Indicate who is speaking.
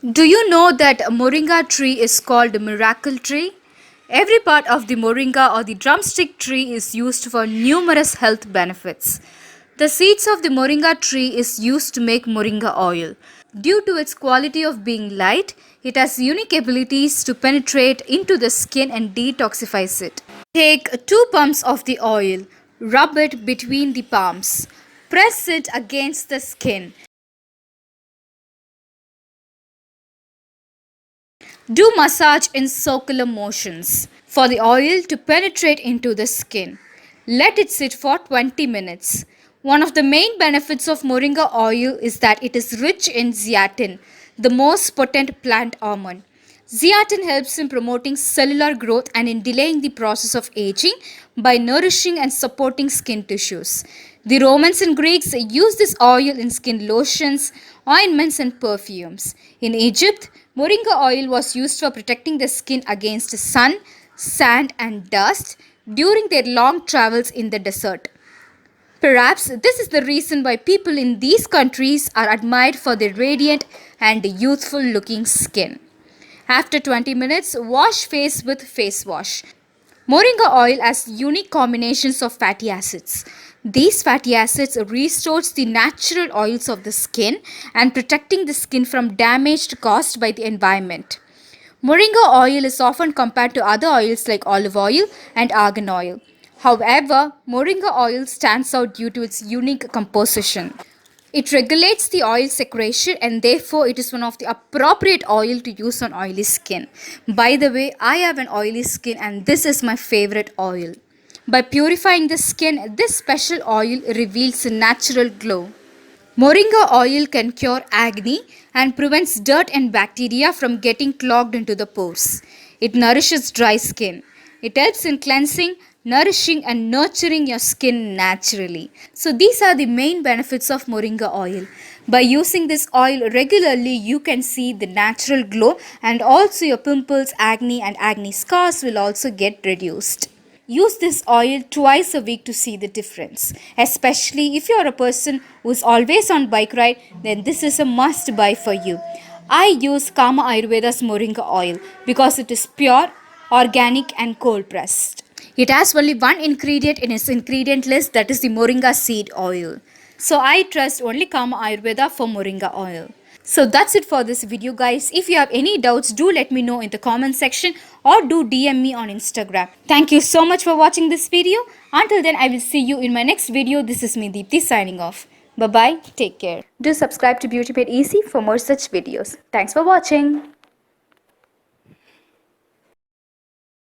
Speaker 1: Do you know that a moringa tree is called a miracle tree? Every part of the moringa or the drumstick tree is used for numerous health benefits. The seeds of the moringa tree is used to make moringa oil. Due to its quality of being light, it has unique abilities to penetrate into the skin and detoxifies it. Take 2 pumps of the oil, rub it between the palms, press it against the skin. Do massage in circular motions for the oil to penetrate into the skin. Let it sit for 20 minutes. One of the main benefits of moringa oil is that it is rich in zeatin, the most potent plant hormone. Zeatin helps in promoting cellular growth and in delaying the process of aging by nourishing and supporting skin tissues. The Romans and Greeks used this oil in skin lotions, ointments, and perfumes. In Egypt, moringa oil was used for protecting the skin against sun, sand, and dust during their long travels in the desert. Perhaps this is the reason why people in these countries are admired for their radiant and youthful looking skin. After 20 minutes, wash face with face wash. Moringa oil has unique combinations of fatty acids. These fatty acids restores the natural oils of the skin and protecting the skin from damage caused by the environment. Moringa oil is often compared to other oils like olive oil and argan oil. However, moringa oil stands out due to its unique composition. It regulates the oil secretion and therefore it is one of the appropriate oil to use on oily skin. By the way, I have an oily skin and this is my favorite oil. By purifying the skin, this special oil reveals a natural glow. Moringa oil can cure acne and prevents dirt and bacteria from getting clogged into the pores. It nourishes dry skin. It helps in cleansing, nourishing, and nurturing your skin naturally. So, these are the main benefits of Moringa oil. By using this oil regularly, you can see the natural glow, and also your pimples, acne, and acne scars will also get reduced. Use this oil twice a week to see the difference. Especially if you are a person who is always on bike ride, then this is a must buy for you. I use Kama Ayurveda's Moringa oil because it is pure, organic and cold pressed. It has only one ingredient in its ingredient list, that is the Moringa seed oil. So I trust only Kama Ayurveda for Moringa oil. So that's it for this video guys. If you have any doubts, do let me know in the comment section or do DM me on Instagram. Thank you so much for watching this video. Until then, I will see you in my next video. This is me Deepti signing off. Bye bye. Take care. Do subscribe to Beauty Made Easy for more such videos. Thanks for watching.